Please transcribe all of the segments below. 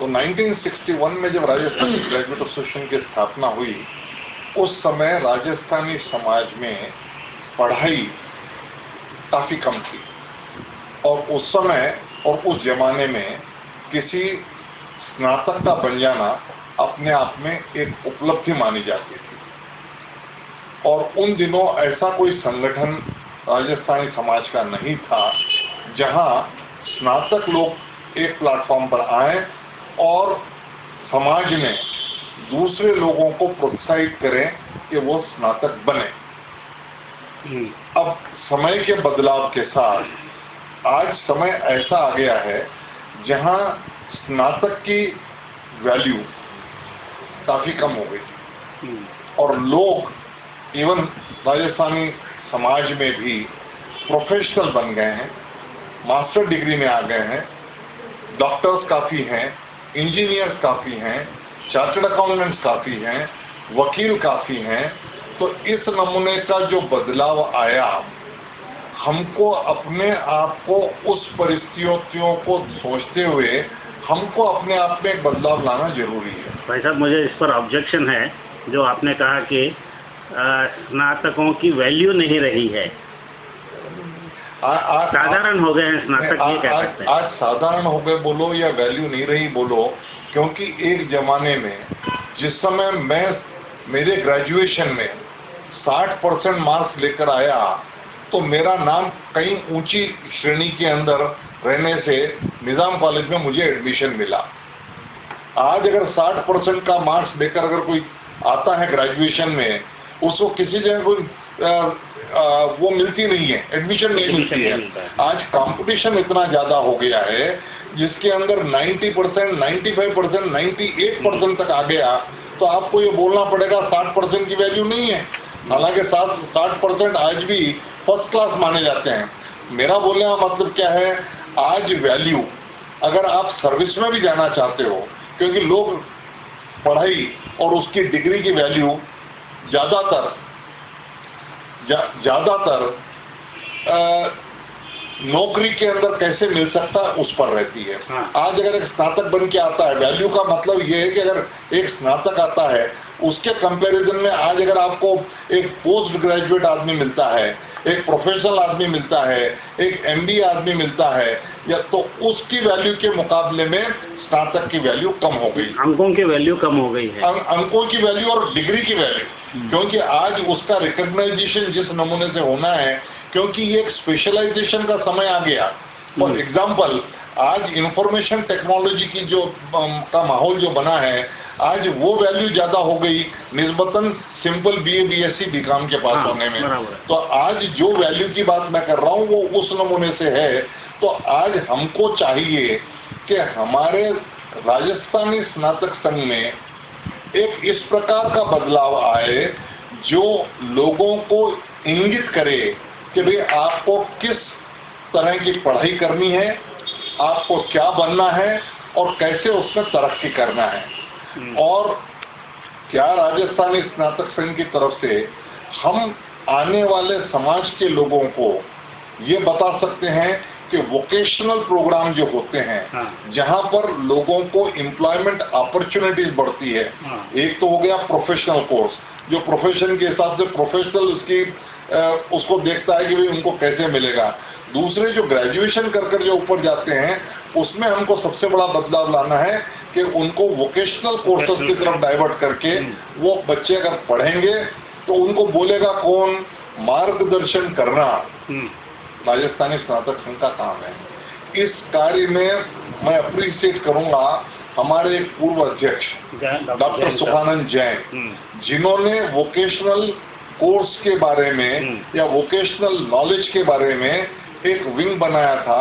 तो 1961 में जब राजस्थानी ग्रेजुएट एसोसिएशन की स्थापना हुई, उस समय राजस्थानी समाज में पढ़ाई काफ़ी कम थी, और उस समय और उस जमाने में किसी स्नातक का बन जाना अपने आप में एक उपलब्धि मानी जाती थी। और उन दिनों ऐसा कोई संगठन राजस्थानी समाज का नहीं था जहां स्नातक लोग एक प्लेटफॉर्म पर आए और समाज में दूसरे लोगों को प्रोत्साहित करें कि वो स्नातक बने। अब समय के बदलाव के साथ आज समय ऐसा आ गया है जहां स्नातक की वैल्यू काफ़ी कम हो गई, और लोग इवन राजस्थानी समाज में भी प्रोफेशनल बन गए हैं, मास्टर डिग्री में आ गए हैं, डॉक्टर्स काफ़ी हैं, इंजीनियर्स काफ़ी हैं, चार्टर्ड अकाउंटेंट्स काफ़ी हैं, वकील काफ़ी हैं। तो इस नमूने का जो बदलाव आया, हमको अपने आप को उस परिस्थितियों को सोचते हुए हमको अपने आप में एक बदलाव लाना जरूरी है। भाई साहब, मुझे इस पर ऑब्जेक्शन है जो आपने कहा कि स्नातकों की वैल्यू नहीं रही है, साधारण हो गए हैं स्नातक, ये कह सकते हैं। आज साधारण हो गए बोलो या वैल्यू नहीं रही बोलो, क्योंकि एक जमाने में जिस समय मैं मेरे ग्रेजुएशन में 60% मार्क्स लेकर आया, तो मेरा नाम कई ऊंची श्रेणी के अंदर रहने से निज़ाम कॉलेज में मुझे एडमिशन मिला। आज अगर 60% का मार्क्स लेकर अगर कोई आता है ग्रेजुएशन में, उसको किसी जगह कोई वो मिलती नहीं है, एडमिशन नहीं मिलती है। आज कंपटीशन इतना ज़्यादा हो गया है जिसके अंदर 90%, 95%, 98% तक आ गया, तो आपको ये बोलना पड़ेगा 60% की वैल्यू नहीं है। हालांकि 60% आज भी फर्स्ट क्लास माने जाते हैं। मेरा बोलने का मतलब क्या है, आज वैल्यू अगर आप सर्विस में भी जाना चाहते हो, क्योंकि लोग पढ़ाई और उसकी डिग्री की वैल्यू ज़्यादातर नौकरी के अंदर कैसे मिल सकता है उस पर रहती है। आज अगर एक स्नातक बन के आता है, वैल्यू का मतलब ये है कि अगर एक स्नातक आता है, उसके कंपैरिजन में आज अगर आपको एक पोस्ट ग्रेजुएट आदमी मिलता है, एक प्रोफेशनल आदमी मिलता है, एक MBA आदमी मिलता है, या तो उसकी वैल्यू के मुकाबले में स्नातक की वैल्यू कम हो गई, अंकों की वैल्यू कम हो गई है, अंकों की वैल्यू और डिग्री की वैल्यू, क्योंकि आज उसका रिकग्नाइजेशन जिस नमूने से होना है, क्योंकि ये एक स्पेशलाइजेशन का समय आ गया। फॉर एग्जाम्पल, आज इंफॉर्मेशन टेक्नोलॉजी की जो का माहौल जो बना है, आज वो वैल्यू ज़्यादा हो गई निस्बतन सिंपल BA BSc BCom के पास होने में। तो आज जो वैल्यू की बात मैं कर रहा हूँ वो उस नमूने से है। तो आज हमको चाहिए कि हमारे राजस्थानी स्नातक संघ में एक इस प्रकार का बदलाव आए जो लोगों को इंगित करे कि भाई आपको किस तरह की पढ़ाई करनी है, आपको क्या बनना है और कैसे उसमें तरक्की करना है। और क्या राजस्थानी स्नातक संघ की तरफ से हम आने वाले समाज के लोगों को ये बता सकते हैं कि वोकेशनल प्रोग्राम जो होते हैं, जहां पर लोगों को एम्प्लॉयमेंट अपॉर्चुनिटीज बढ़ती है। एक तो हो गया प्रोफेशनल कोर्स, जो प्रोफेशन के हिसाब से प्रोफेशनल उसको देखता है कि भाई उनको कैसे मिलेगा। दूसरे जो ग्रेजुएशन कर जो ऊपर जाते हैं, उसमें हमको सबसे बड़ा बदलाव लाना है कि उनको वोकेशनल कोर्सेज की तरफ डाइवर्ट करके वो बच्चे अगर पढ़ेंगे तो उनको बोलेगा कौन, मार्गदर्शन करना राजस्थानी स्नातक संघ का काम है। इस कार्य में मैं अप्रिशिएट करूंगा हमारे एक पूर्व अध्यक्ष डॉक्टर सुखानंद जैन, जिन्होंने वोकेशनल कोर्स के बारे में या वोकेशनल नॉलेज के बारे में एक विंग बनाया था।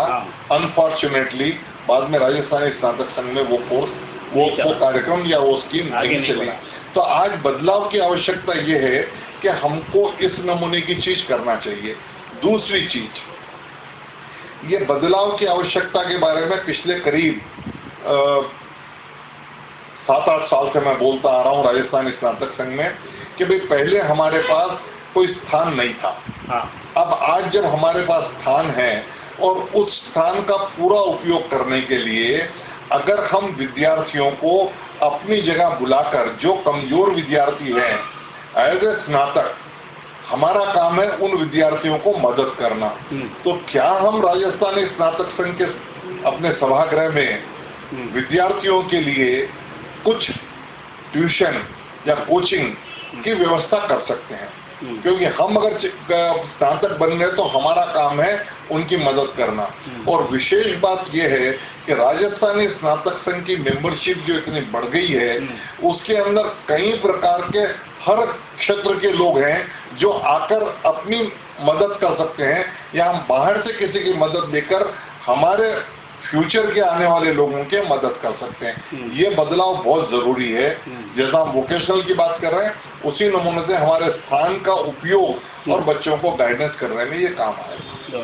अनफॉर्चुनेटली बाद में राजस्थानी स्नातक संघ में वो कोर्स वो कार्यक्रम या वो स्कीम नहीं चली। तो आज बदलाव की आवश्यकता ये है कि हमको इस नमूने की चीज करना चाहिए। दूसरी चीज, ये बदलाव की आवश्यकता के बारे में पिछले करीब 7-8 साल से मैं बोलता आ रहा हूँ राजस्थानी स्नातक संघ में कि भाई पहले हमारे पास कोई स्थान नहीं था। अब आज जब हमारे पास स्थान है और उस स्थान का पूरा उपयोग करने के लिए अगर हम विद्यार्थियों को अपनी जगह बुलाकर, जो कमजोर विद्यार्थी हैं, एज ए स्नातक हमारा काम है उन विद्यार्थियों को मदद करना। तो क्या हम राजस्थानी स्नातक संघ के अपने सभागृह में विद्यार्थियों के लिए कुछ ट्यूशन या कोचिंग की व्यवस्था कर सकते हैं? क्योंकि हम अगर स्नातक बन गए तो हमारा काम है उनकी मदद करना। और विशेष बात यह है कि राजस्थानी स्नातक संघ की मेंबरशिप जो इतनी बढ़ गई है, उसके अंदर कई प्रकार के हर क्षेत्र के लोग हैं जो आकर अपनी मदद कर सकते हैं, या हम बाहर से किसी की मदद लेकर हमारे फ्यूचर के आने वाले लोगों के मदद कर सकते हैं। ये बदलाव बहुत जरूरी है। जैसा हम वोकेशनल की बात कर रहे हैं, उसी नमूने से हमारे स्थान का उपयोग और बच्चों को गाइडेंस करने में ये काम आएगा।